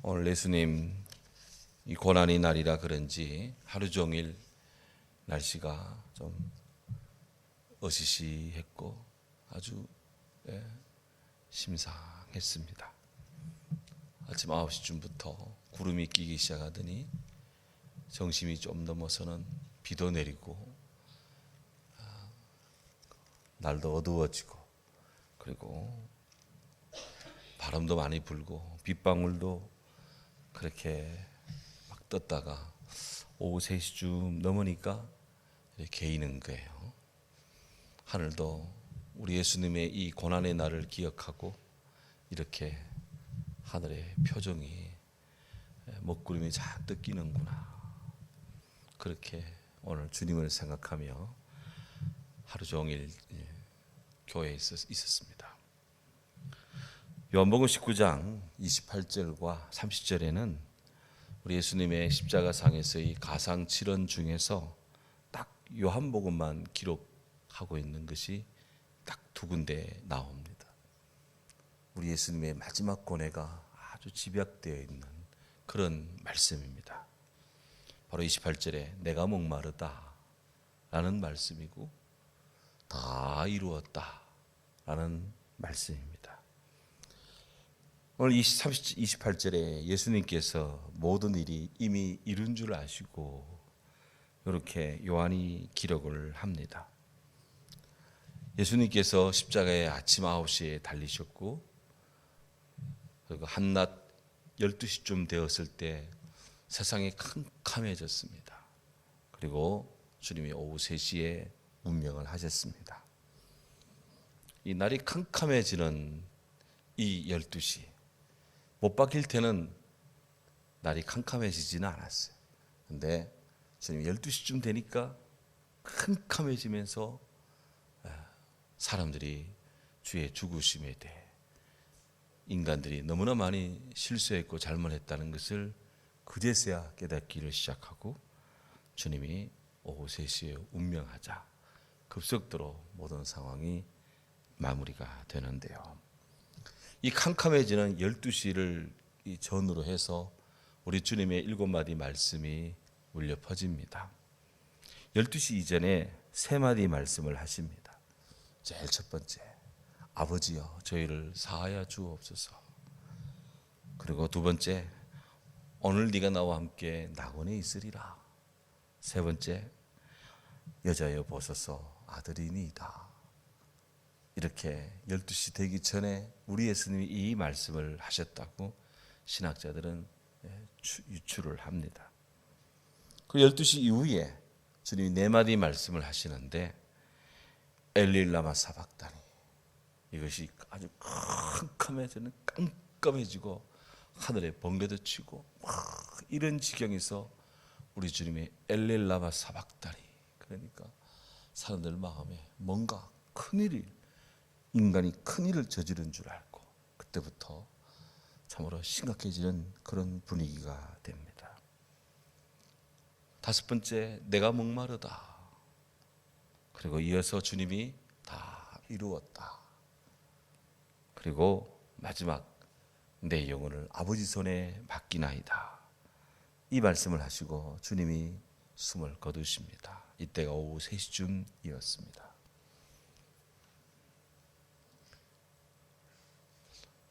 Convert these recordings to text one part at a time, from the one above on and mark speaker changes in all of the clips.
Speaker 1: 오늘 예수님 이 고난의 날이라 그런지 하루 종일 날씨가 좀 어시시했고 아주 심상했습니다. 아침 9시쯤부터 구름이 끼기 시작하더니 정심이 좀 넘어서는 비도 내리고 날도 어두워지고 그리고 바람도 많이 불고 빗방울도 그렇게 막 떴다가 오후 3시쯤 넘으니까 개이는 거예요. 하늘도 우리 예수님의 이 고난의 날을 기억하고 이렇게 하늘의 표정이 먹구름이 잔뜩 끼는구나. 그렇게 오늘 주님을 생각하며 하루 종일 교회에 있었습니다. 요한복음 19장 28절과 30절에는 우리 예수님의 십자가상에서의 가상 7원 중에서 딱 요한복음만 기록하고 있는 것이 딱 두 군데 나옵니다. 우리 예수님의 마지막 고뇌가 아주 집약되어 있는 그런 말씀입니다. 바로 28절에 내가 목마르다 라는 말씀이고 다 이루었다 라는 말씀입니다. 오늘 28절에 예수님께서 모든 일이 이미 이룬 줄 아시고 이렇게 요한이 기록을 합니다. 예수님께서 십자가에 아침 9시에 달리셨고 그리고 한낮 12시쯤 되었을 때 세상이 캄캄해졌습니다. 그리고 주님이 오후 3시에 운명을 하셨습니다. 이 날이 캄캄해지는 이 12시 못 박힐 때는 날이 캄캄해지지는 않았어요. 근데 주님 12시쯤 되니까 캄캄해지면서 사람들이 주의 죽으심에 대해 인간들이 너무나 많이 실수했고 잘못했다는 것을 그제서야 깨닫기를 시작하고 주님이 오후 3시에 운명하자 급속도로 모든 상황이 마무리가 되는데요. 이 캄캄해지는 12시를 전후로 해서 우리 주님의 7마디 말씀이 울려 퍼집니다. 12시 이전에 3마디 말씀을 하십니다. 제일 첫 번째, 아버지여 저희를 사하여 주옵소서. 그리고 두 번째, 오늘 네가 나와 함께 낙원에 있으리라. 세 번째, 여자여 보소서 아들이니이다. 이렇게 12시 되기 전에 우리 예수님이 이 말씀을 하셨다고 신학자들은 유추를 합니다. 그 12시 이후에 주님이 4마디 말씀을 하시는데 엘리 라마 사박다니 이것이 아주 캄캄해지는 깜깜해지고 하늘에 번개도 치고 이런 지경에서 우리 주님의 엘리 라마 사박다니 그러니까 사람들 마음에 뭔가 큰일이 인간이 큰일을 저지른 줄 알고 그때부터 참으로 심각해지는 그런 분위기가 됩니다. 5번째, 내가 목마르다. 그리고 이어서 주님이 다 이루었다. 그리고 마지막, 내 영혼을 아버지 손에 맡기나이다. 이 말씀을 하시고 주님이 숨을 거두십니다. 이때가 오후 3시쯤이었습니다.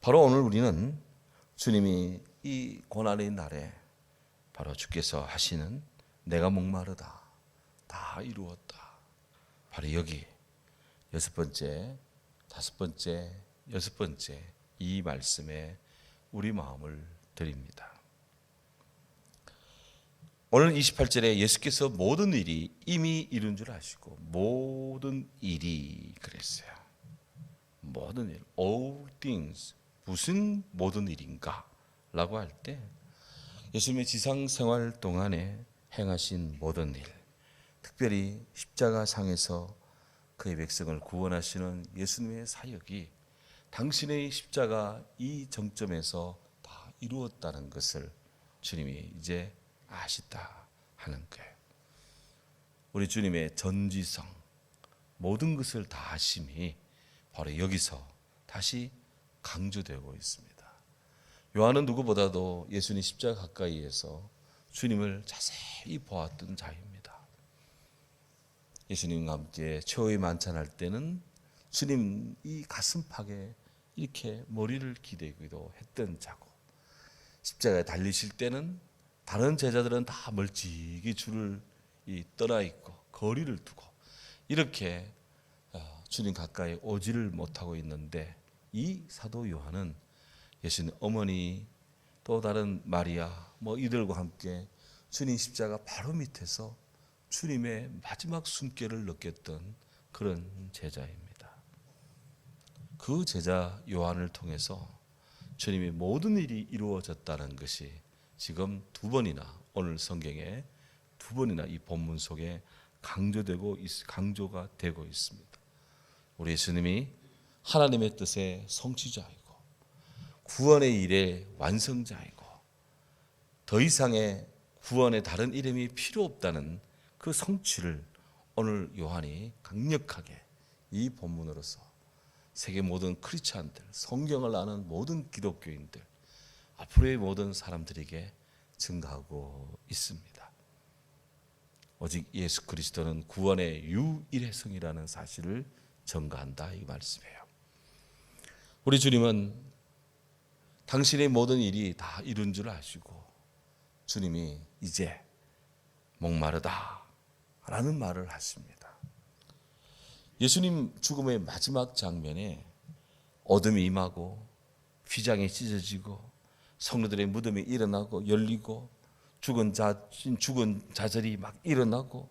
Speaker 1: 바로 오늘 우리는 주님이 이 고난의 날에 바로 주께서 하시는 내가 목마르다, 다 이루었다. 바로 여기 6번째, 5번째, 6번째 이 말씀에 우리 마음을 드립니다. 오늘 28절에 예수께서 모든 일이 이미 이룬 줄 아시고 모든 일이 그랬어요. 모든 일, all things. 무슨 모든 일인가? 라고 할 때 예수님의 지상 생활 동안에 행하신 모든 일, 특별히 십자가상에서 그의 백성을 구원하시는 예수님의 사역이 당신의 십자가 이 정점에서 다 이루었다는 것을 주님이 이제 아시다 하는 거예요. 우리 주님의 전지성, 모든 것을 다 하심이 바로 여기서 다시 강조되고 있습니다. 요한은 누구보다도 예수님 십자가 가까이에서 주님을 자세히 보았던 자입니다. 예수님과 함께 최후의 만찬할 때는 주님 이 가슴팍에 이렇게 머리를 기대기도 했던 자고, 십자가에 달리실 때는 다른 제자들은 다 멀찍이 줄을 떠나 있고 거리를 두고 이렇게 주님 가까이 오지를 못하고 있는데, 이 사도 요한은 예수님 어머니 또 다른 마리아 이들과 함께 주님 십자가 바로 밑에서 주님의 마지막 숨결을 느꼈던 그런 제자입니다. 그 제자 요한을 통해서 주님의 모든 일이 이루어졌다는 것이 지금 두 번이나, 오늘 성경에 두 번이나 이 본문 속에 강조가 되고 있습니다. 우리 예수님이 하나님의 뜻의 성취자이고 구원의 일의 완성자이고 더 이상의 구원의 다른 이름이 필요 없다는 그 성취를 오늘 요한이 강력하게 이 본문으로서 세계 모든 크리스찬들, 성경을 아는 모든 기독교인들, 앞으로의 모든 사람들에게 증가하고 있습니다. 오직 예수 그리스도는 구원의 유일의 성이라는 사실을 전가한다, 이 말씀이에요. 우리 주님은 당신의 모든 일이 다 이룬 줄 아시고 주님이 이제 목마르다 라는 말을 하십니다. 예수님 죽음의 마지막 장면에 어둠이 임하고 휘장이 찢어지고 성도들의 무덤이 일어나고 열리고 죽은 자들이 막 일어나고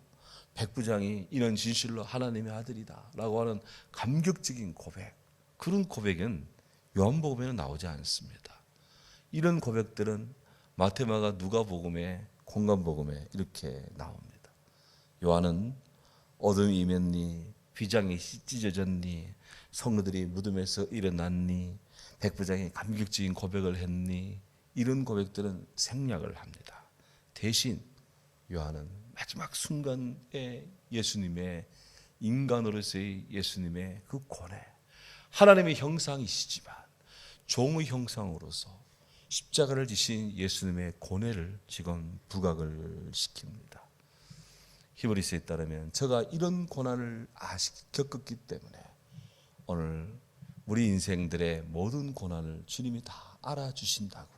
Speaker 1: 백부장이 이런 진실로 하나님의 아들이다 라고 하는 감격적인 고백, 그런 고백은 요한복음에는 나오지 않습니다. 이런 고백들은 마태마가 누가복음에 공관복음에 이렇게 나옵니다. 요한은 어둠이 임했니, 휘장이 찢어졌니, 성도들이 무덤에서 일어났니, 백부장이 감격적인 고백을 했니, 이런 고백들은 생략을 합니다. 대신 요한은 마지막 순간에 예수님의, 인간으로서의 예수님의 그 고뇌, 하나님의 형상이시지만 종의 형상으로서 십자가를 지신 예수님의 고뇌를 지금 부각을 시킵니다. 히브리서에 따르면 저가 이런 고난을 겪었기 때문에 오늘 우리 인생들의 모든 고난을 주님이 다 알아주신다고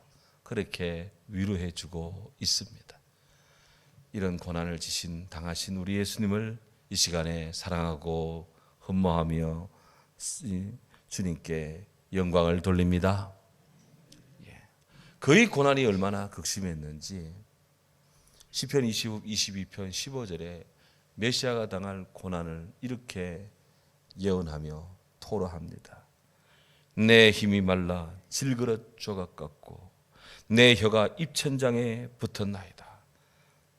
Speaker 1: 그렇게 위로해 주고 있습니다. 이런 고난을 당하신 우리 예수님을 이 시간에 사랑하고 흠모하며 주님께 영광을 돌립니다. 그의 고난이 얼마나 극심했는지 시편 22편 15절에 메시아가 당할 고난을 이렇게 예언하며 토로합니다. 내 힘이 말라 질그릇 조각 같고 내 혀가 입천장에 붙었나이다.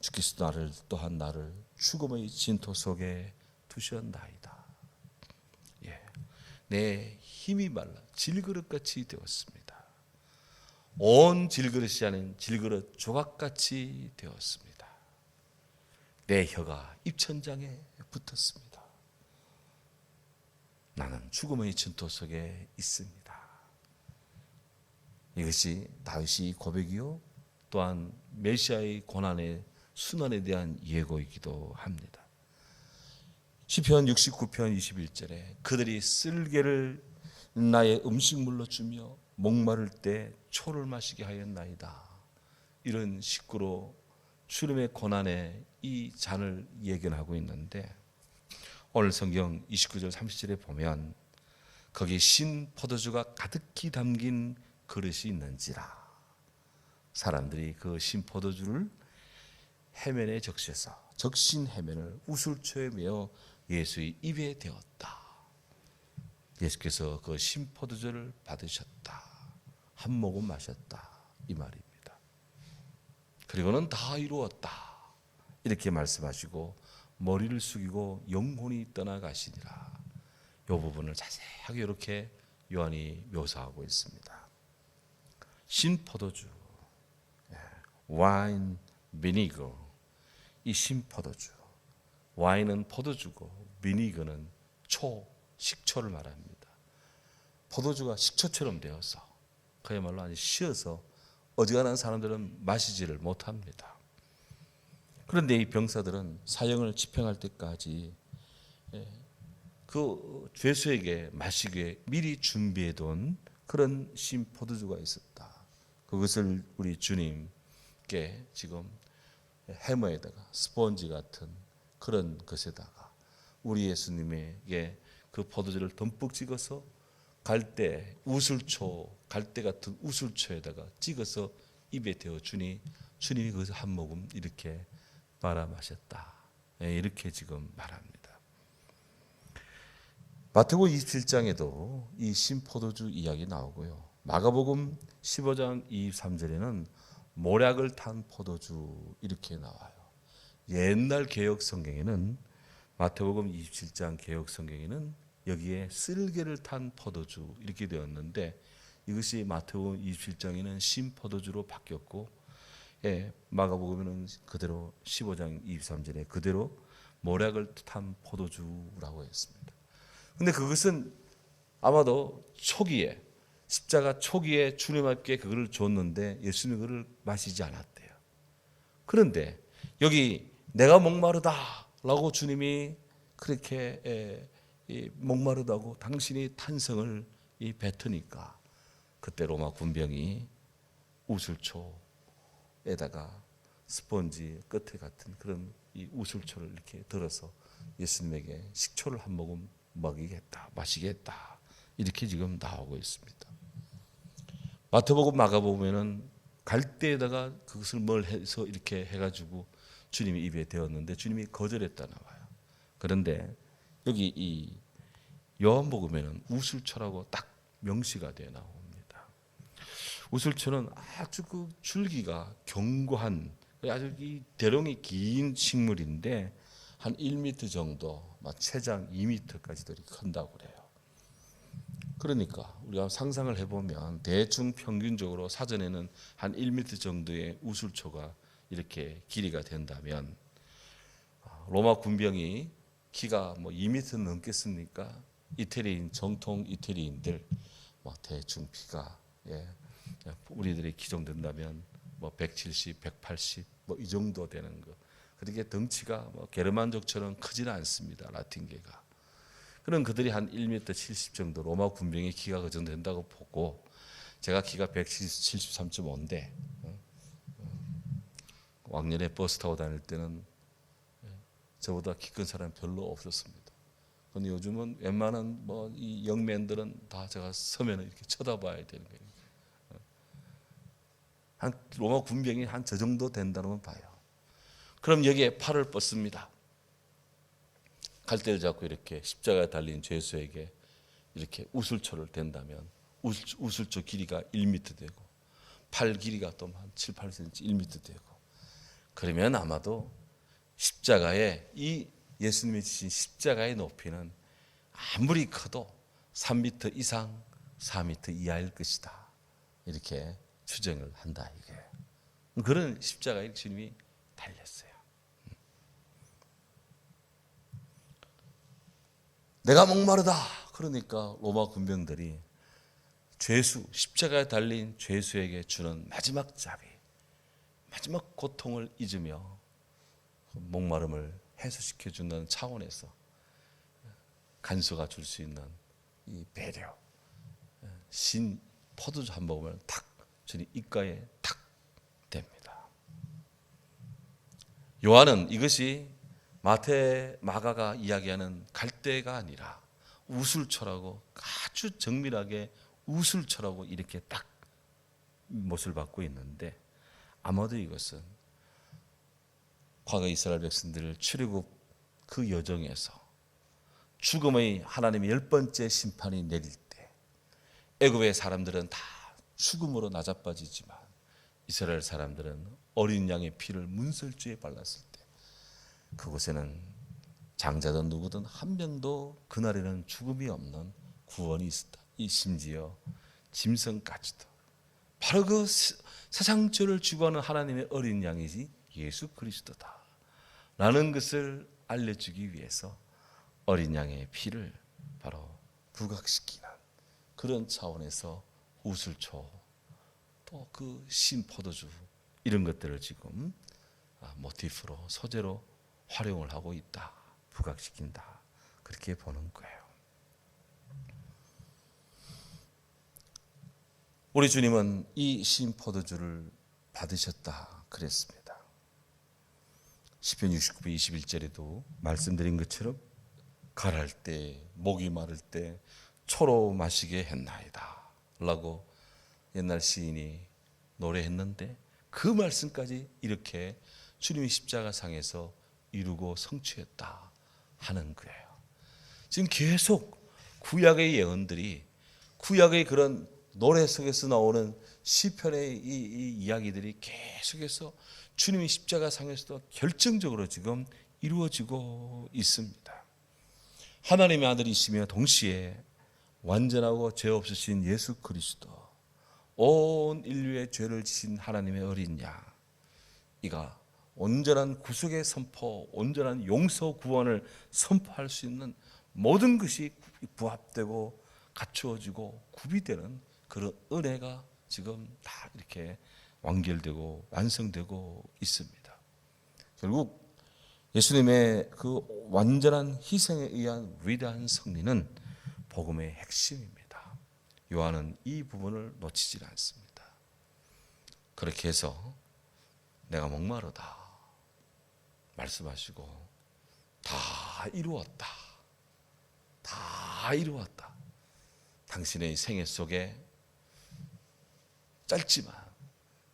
Speaker 1: 주께서 또한 나를 죽음의 진토 속에 두셨나이다. 내 힘이 말라 질그릇같이 되었습니다. 온 질그릇이 아닌 질그릇 조각같이 되었습니다. 내 혀가 입천장에 붙었습니다. 나는 죽음의 진토 속에 있습니다. 이것이 다윗의 고백이요 또한 메시아의 고난의 순환에 대한 예고이기도 합니다. 시편 69편 21절에 그들이 쓸개를 나의 음식물로 주며 목마를 때 초를 마시게 하였나이다. 이런 식구로 주님의 고난의 이 잔을 예견하고 있는데, 오늘 성경 29절 30절에 보면 거기 신 포도주가 가득히 담긴 그릇이 있는지라. 사람들이 그 신 포도주를 해면에 적셔서 적신 해면을 우술초에 메어 예수의 입에 대었다. 예수께서 그 신 포도주를 받으셨다. 한 모금 마셨다. 이 말입니다. 그리고는 다 이루었다. 이렇게 말씀하시고 머리를 숙이고 영혼이 떠나가시니라. 이 부분을 자세하게 이렇게 요한이 묘사하고 있습니다. 신포도주, 와인, 비니거, 이 신포도주. 와인은 포도주고 비니거는 식초를 말합니다. 포도주가 식초처럼 되어서 그야말로 아주 쉬어서 어지간한 사람들은 마시지를 못합니다. 그런데 이 병사들은 사형을 집행할 때까지 그 죄수에게 마시기에 미리 준비해둔 그런 신 포도주가 있었다. 그것을 우리 주님께 지금 해머에다가 스펀지 같은 그런 것에다가 우리 예수님에게 그 포도주를 듬뿍 찍어서 갈대 우술초, 갈대 같은 우술초에다가 찍어서 입에 대어 주니 주님이 그것을 한 모금 이렇게 말아 마셨다. 이렇게 지금 말합니다. 마태복음 27장에도 이 신포도주 이야기 나오고요. 마가복음 15장 23절에는 모략을 탄 포도주 이렇게 나와요. 옛날 개혁 성경에는 마태복음 27장 개혁 성경에는 여기에 쓸개를 탄 포도주 이렇게 되었는데 이것이 마태복음 27장에는 신포도주로 바뀌었고 마가복음에는 그대로 15장 23절에 그대로 모략을 탄 포도주라고 했습니다. 근데 그것은 아마도 초기에 십자가 초기에 주님께 그것을 줬는데 예수님이 그걸 마시지 않았대요. 그런데 여기 내가 목마르다라고 주님이 그렇게 목마르다고 당신이 탄성을 뱉으니까 그때 로마 군병이 우술초에다가 스펀지 끝에 같은 그런 이 우술초를 이렇게 들어서 예수님에게 식초를 한 모금 먹이겠다, 마시겠다 이렇게 지금 나오고 있습니다. 마태복음 마가복음에는 갈대에다가 그것을 뭘 해서 이렇게 해가지고 주님이 입에 대었는데 주님이 거절했다 나와요. 그런데 여기 이 요한복음에는 우술초라고 딱 명시가 되어 나옵니다. 우술초는 아주 그 줄기가 견고한 아주 이 대롱이 긴 식물인데 한 1m 정도, 최장 2m까지도 큰다고 그래요. 그러니까 우리가 상상을 해보면 대충 평균적으로 사전에는 한 1m 정도의 우술초가 이렇게 길이가 된다면 로마 군병이 키가 2m 넘겠습니까? 이태리인 정통 이태리인들 대충 키가 우리들의 키 정도 된다면 170, 180 이 정도 되는 거. 그렇게 덩치가 게르만족처럼 크지는 않습니다. 라틴계가. 그런 그들이 한 1m 70 정도 로마 군병의 키가 그 정도 된다고 보고 제가 키가 173.5인데 왕년에 버스 타고 다닐 때는 저보다 키 큰 사람 별로 없었습니다. 그런데 요즘은 웬만한 이 영맨들은 다 제가 서면 이렇게 쳐다봐야 되는 거예요. 한 로마 군병이 한 저 정도 된다면 봐요. 그럼 여기에 팔을 뻗습니다. 갈대를 잡고 이렇게 십자가에 달린 죄수에게 이렇게 우술초를 댄다면 우술초 길이가 1m 되고 팔 길이가 또 한 7, 8cm 1m 되고 그러면 아마도 십자가에 이 예수님이 지신 십자가의 높이는 아무리 커도 3m 이상 4m 이하일 것이다. 이렇게 추정을 한다 이거예요. 그런 십자가에 주님이 달렸어요. 내가 목마르다. 그러니까 로마 군병들이 죄수, 십자가에 달린 죄수에게 주는 마지막 자비, 마지막 고통을 잊으며 목마름을 해소시켜 준다는 차원에서 간수가 줄 수 있는 이 배려, 신 포도주 한 모금을 탁 주님 입가에 탁 댑니다. 요한은 이것이 마태, 마가가 이야기하는 갈대가 아니라 우술초라고 아주 정밀하게 우술초라고 이렇게 딱 못을 받고 있는데 아마도 이것은 과거 이스라엘 백성들을 출애굽 그 여정에서 죽음의 하나님의 10번째 심판이 내릴 때 애굽의 사람들은 다 죽음으로 낮아빠지지만 이스라엘 사람들은 어린 양의 피를 문설주에 발랐을 때 그곳에는 장자든 누구든 한 명도 그날에는 죽음이 없는 구원이 있었다. 이 심지어 짐승까지도 바로 그 세상 죄를 주관하는 하나님의 어린 양이지 예수 그리스도다 라는 것을 알려주기 위해서 어린 양의 피를 바로 부각시키는 그런 차원에서 우술초 또 그 신 포도주 이런 것들을 지금 모티프로 소재로 활용을 하고 있다. 부각시킨다. 그렇게 보는 거예요. 우리 주님은 이 신 포도주를 받으셨다 그랬습니다. 시편 69편 21절에도 말씀드린 것처럼 가랄 때 목이 마를 때 초로 마시게 했나이다 라고 옛날 시인이 노래했는데 그 말씀까지 이렇게 주님이 십자가상에서 이루고 성취했다 하는 거예요. 지금 계속 구약의 예언들이 구약의 그런 노래 속에서 나오는 시편의 이 이야기들이 계속해서 주님이 십자가상에서도 결정적으로 지금 이루어지고 있습니다. 하나님의 아들이시며 동시에 완전하고 죄 없으신 예수 그리스도, 온 인류의 죄를 지신 하나님의 어린 양, 이가 온전한 구속의 선포, 온전한 용서 구원을 선포할 수 있는 모든 것이 부합되고 갖추어지고 구비되는 그런 은혜가 지금 다 이렇게 완결되고 완성되고 있습니다. 결국 예수님의 그 완전한 희생에 의한 위대한 승리는 복음의 핵심입니다. 요한은 이 부분을 놓치지 않습니다. 그렇게 해서 내가 목마르다 말씀하시고 다 이루었다. 다 이루었다. 당신의 생애 속에 짧지만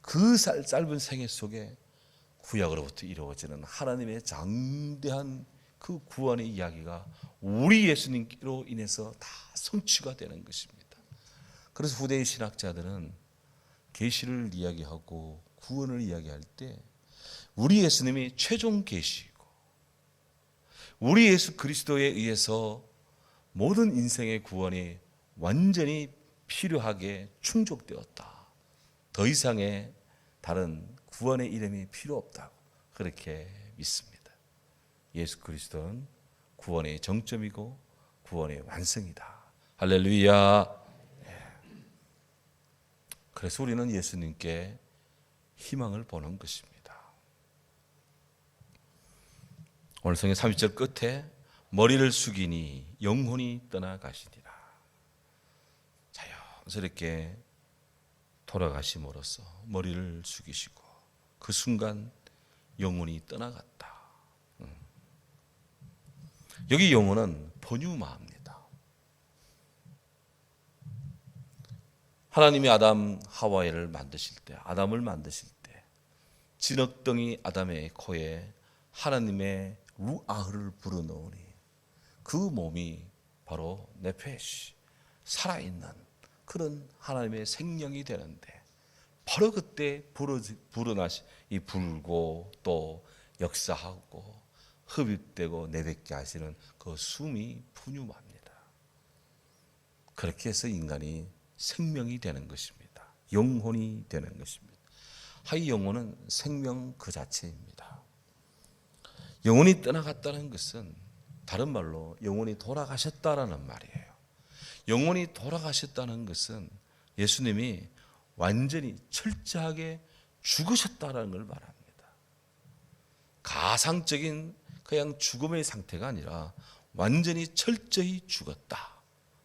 Speaker 1: 그 짧은 생애 속에 구약으로부터 이루어지는 하나님의 장대한 그 구원의 이야기가 우리 예수님으로 인해서 다 성취가 되는 것입니다. 그래서 후대의 신학자들은 계시를 이야기하고 구원을 이야기할 때 우리 예수님이 최종 계시이고 우리 예수 그리스도에 의해서 모든 인생의 구원이 완전히 필요하게 충족되었다. 더 이상의 다른 구원의 이름이 필요 없다고 그렇게 믿습니다. 예수 그리스도는 구원의 정점이고 구원의 완성이다. 할렐루야. 그래서 우리는 예수님께 희망을 보는 것입니다. 오늘 성경 30절 끝에 머리를 숙이니 영혼이 떠나가시니라. 자연스럽게 돌아가심으로써 머리를 숙이시고 그 순간 영혼이 떠나갔다. 여기 영혼은 포뉴마입니다. 하나님이 아담 하와를 만드실 때, 아담을 만드실 때 진흙덩이 아담의 코에 하나님의 루아흐를 불어넣으니 그 몸이 바로 네페시, 살아있는 그런 하나님의 생명이 되는데 바로 그때 불어나시 이 불고 또 역사하고 흡입되고 내뱉게 하시는 그 숨이 푸뉴마입니다. 그렇게 해서 인간이 생명이 되는 것입니다. 영혼이 되는 것입니다. 이 영혼은 생명 그 자체입니다. 영혼이 떠나갔다는 것은 다른 말로 영혼이 돌아가셨다라는 말이에요. 영혼이 돌아가셨다는 것은 예수님이 완전히 철저하게 죽으셨다는 걸 말합니다. 가상적인 그냥 죽음의 상태가 아니라 완전히 철저히 죽었다,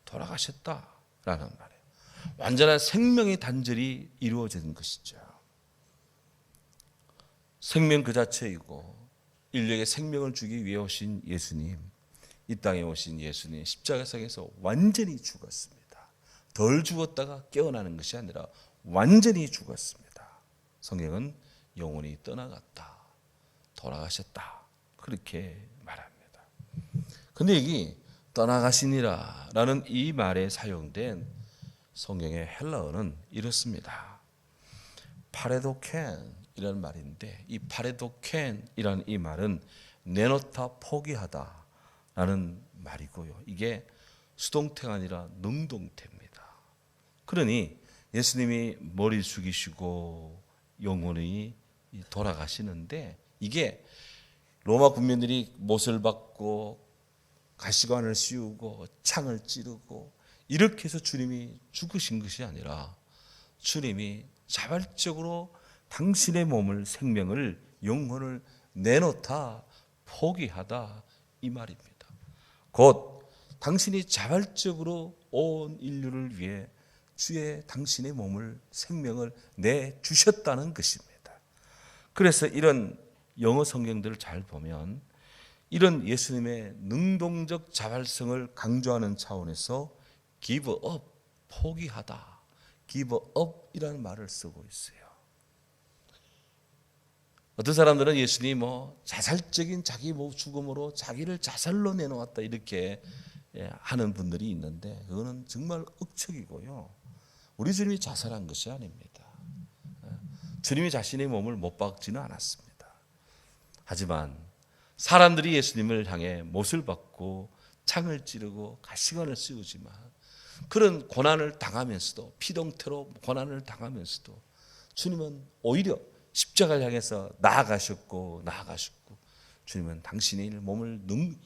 Speaker 1: 돌아가셨다라는 말이에요. 완전한 생명의 단절이 이루어진 것이죠. 생명 그 자체이고 인류에게 생명을 주기 위해 오신 예수님, 이 땅에 오신 예수님 십자가상에서 완전히 죽었습니다. 덜 죽었다가 깨어나는 것이 아니라 완전히 죽었습니다. 성경은 영혼이 떠나갔다, 돌아가셨다 그렇게 말합니다. 근데 여기 떠나가시니라 라는 이 말에 사용된 성경의 헬라어는 이렇습니다. 파레도켄 이라는 말인데 이 파레도켄 이라는 이 말은 내놓다 포기하다 라는 말이고요. 이게 수동태가 아니라 능동태입니다. 그러니 예수님이 머리 숙이시고 영혼이 돌아가시는데 이게 로마 군민들이 못을 박고 가시관을 씌우고 창을 찌르고 이렇게 해서 주님이 죽으신 것이 아니라 주님이 자발적으로 당신의 몸을, 생명을, 영혼을 내놓다, 포기하다 이 말입니다. 곧 당신이 자발적으로 온 인류를 위해 당신의 몸을, 생명을 내주셨다는 것입니다. 그래서 이런 영어 성경들을 잘 보면 이런 예수님의 능동적 자발성을 강조하는 차원에서 give up, 포기하다, give up 이라는 말을 쓰고 있어요. 어떤 사람들은 예수님이 자살적인 자기 죽음으로 자기를 자살로 내놓았다 이렇게 하는 분들이 있는데 그거는 정말 억측이고요. 우리 주님이 자살한 것이 아닙니다. 주님이 자신의 몸을 못 박지는 않았습니다. 하지만 사람들이 예수님을 향해 못을 박고 창을 찌르고 가시관을 씌우지만 그런 고난을 당하면서도, 피동태로 고난을 당하면서도 주님은 오히려 십자가를 향해서 나아가셨고 주님은 당신의 몸을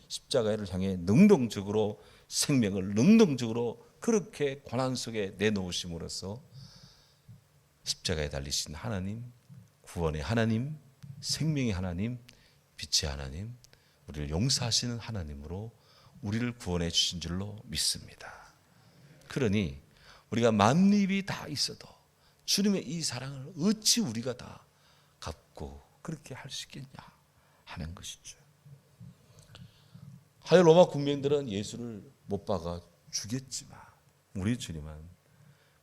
Speaker 1: 십자가를 향해 능동적으로, 생명을 능동적으로 그렇게 고난 속에 내놓으심으로써 십자가에 달리신 하나님, 구원의 하나님, 생명의 하나님, 빛의 하나님, 우리를 용서하시는 하나님으로 우리를 구원해 주신 줄로 믿습니다. 그러니 우리가 만립이 다 있어도 주님의 이 사랑을 어찌 우리가 다 갚고 그렇게 할 수 있겠냐 하는 것이죠. 하여 로마 군병들은 예수를 못 박아 죽였지만 우리 주님은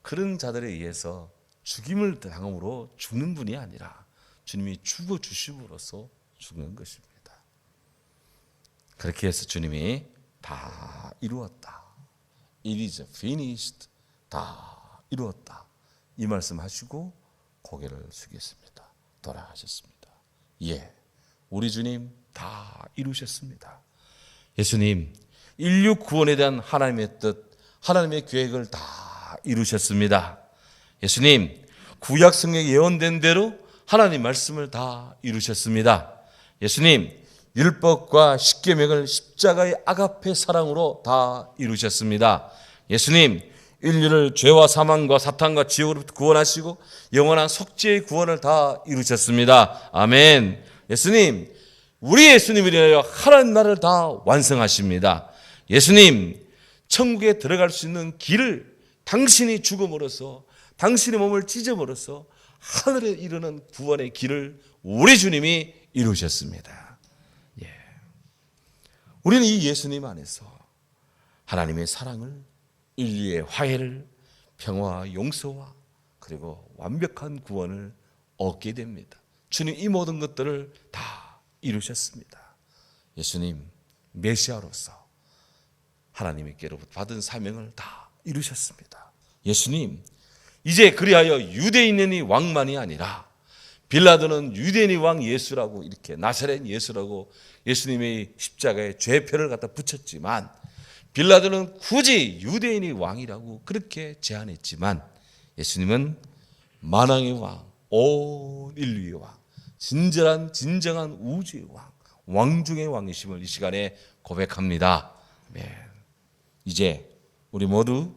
Speaker 1: 그런 자들에 의해서 죽임을 당함으로 죽는 분이 아니라 주님이 죽어주심으로써 죽는 것입니다. 그렇게 해서 주님이 다 이루었다, It is finished, 다 이루었다 이 말씀하시고 고개를 숙였습니다. 돌아가셨습니다. 우리 주님 다 이루셨습니다. 예수님 인류 구원에 대한 하나님의 뜻, 하나님의 계획을 다 이루셨습니다. 예수님 구약 성경에 예언된 대로 하나님 말씀을 다 이루셨습니다. 예수님 율법과 십계명을 십자가의 아가페 사랑으로 다 이루셨습니다. 예수님 인류를 죄와 사망과 사탄과 지옥으로부터 구원하시고 영원한 속죄의 구원을 다 이루셨습니다. 아멘. 예수님, 우리 예수님을 위하여 하나님 나라를 다 완성하십니다. 예수님, 천국에 들어갈 수 있는 길을 당신이 죽음으로써, 당신의 몸을 찢음으로써 하늘에 이르는 구원의 길을 우리 주님이 이루셨습니다. 우리는 이 예수님 안에서 하나님의 사랑을, 인류의 화해를, 평화와 용서와 그리고 완벽한 구원을 얻게 됩니다. 주님 이 모든 것들을 다 이루셨습니다. 예수님 메시아로서 하나님께로부터 받은 사명을 다 이루셨습니다. 예수님 이제 그리하여 유대인의 왕만이 아니라 빌라도는 유대인의 왕 예수라고 이렇게 나사렛 예수라고 예수님의 십자가에 죄표를 갖다 붙였지만 빌라도는 굳이 유대인의 왕이라고 그렇게 제안했지만 예수님은 만왕의 왕, 온 인류의 왕, 진정한 우주의 왕, 왕 중의 왕이심을 이 시간에 고백합니다. 이제 우리 모두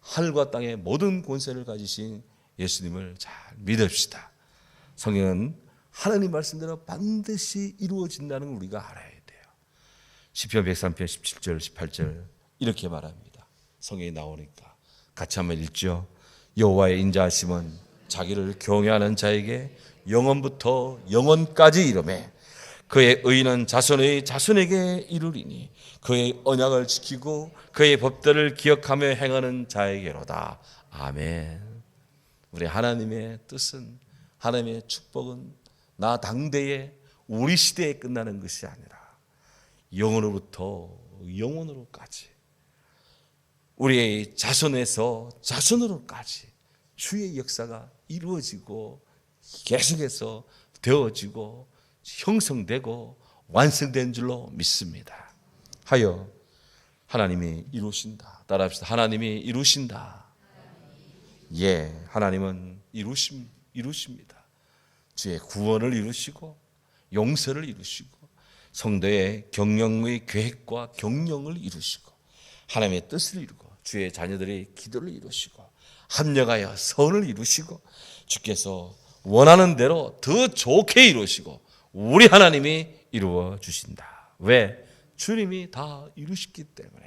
Speaker 1: 하늘과 땅의 모든 권세를 가지신 예수님을 잘 믿읍시다. 성경은 하나님 말씀대로 반드시 이루어진다는 걸 우리가 알아야 돼요. 시편 103편 17절 18절 이렇게 말합니다. 성경에 나오니까 같이 한번 읽죠. 여호와의 인자하심은 자기를 경외하는 자에게 영원부터 영원까지 이르매 그의 의는 자손의 자손에게 이르리니 그의 언약을 지키고 그의 법들을 기억하며 행하는 자에게로다. 아멘. 우리 하나님의 뜻은, 하나님의 축복은 나 당대에 우리 시대에 끝나는 것이 아니라 영원으로부터 영원으로까지 우리의 자손에서 자손으로까지 주의 역사가 이루어지고 계속해서 되어지고 형성되고 완성된 줄로 믿습니다. 하여 하나님이 이루신다. 따라합시다. 하나님이 이루신다. 하나님은 이루십니다. 주의 구원을 이루시고 용서를 이루시고 성도의 경영의 계획과 경영을 이루시고 하나님의 뜻을 이루고 주의 자녀들의 기도를 이루시고 합력하여 선을 이루시고 주께서 원하는 대로 더 좋게 이루시고 우리 하나님이 이루어 주신다. 왜? 주님이 다 이루셨기 때문에.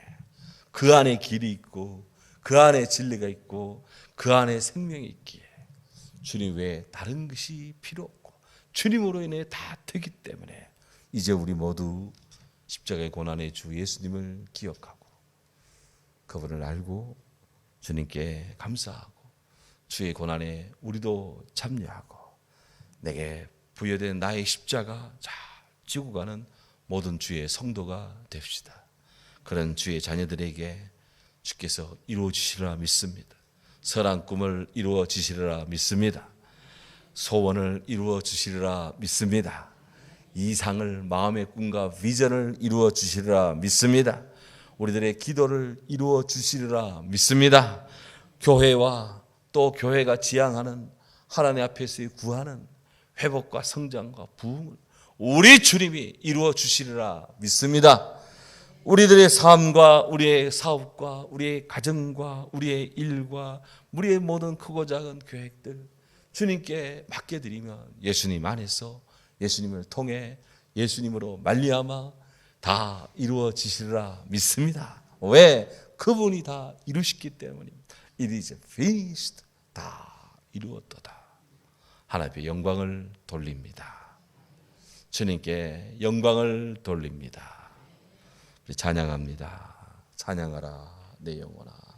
Speaker 1: 그 안에 길이 있고 그 안에 진리가 있고 그 안에 생명이 있기에 주님 외에 다른 것이 필요 없고 주님으로 인해 다 되기 때문에 이제 우리 모두 십자가의 고난의 주 예수님을 기억하고 그분을 알고 주님께 감사하고 주의 고난에 우리도 참여하고 내게 부여된 나의 십자가 잘 지고 가는 모든 주의 성도가 됩시다. 그런 주의 자녀들에게 주께서 이루어 주시리라 믿습니다. 선한 꿈을 이루어 주시리라 믿습니다. 소원을 이루어 주시리라 믿습니다. 이상을 마음의 꿈과 비전을 이루어 주시리라 믿습니다. 우리들의 기도를 이루어 주시리라 믿습니다. 교회와 또 교회가 지향하는 하나님 앞에서의 구하는 회복과 성장과 부흥을 우리 주님이 이루어 주시리라 믿습니다. 우리들의 삶과 우리의 사업과 우리의 가정과 우리의 일과 우리의 모든 크고 작은 계획들 주님께 맡겨드리면 예수님 안에서 예수님을 통해 예수님으로 말미암아 다 이루어지시리라 믿습니다. 왜? 그분이 다 이루셨기 때문입니다. It is finished. 다 이루었도다. 하나님의 영광을 돌립니다. 주님께 영광을 돌립니다. 찬양합니다. 찬양하라 내 영혼아.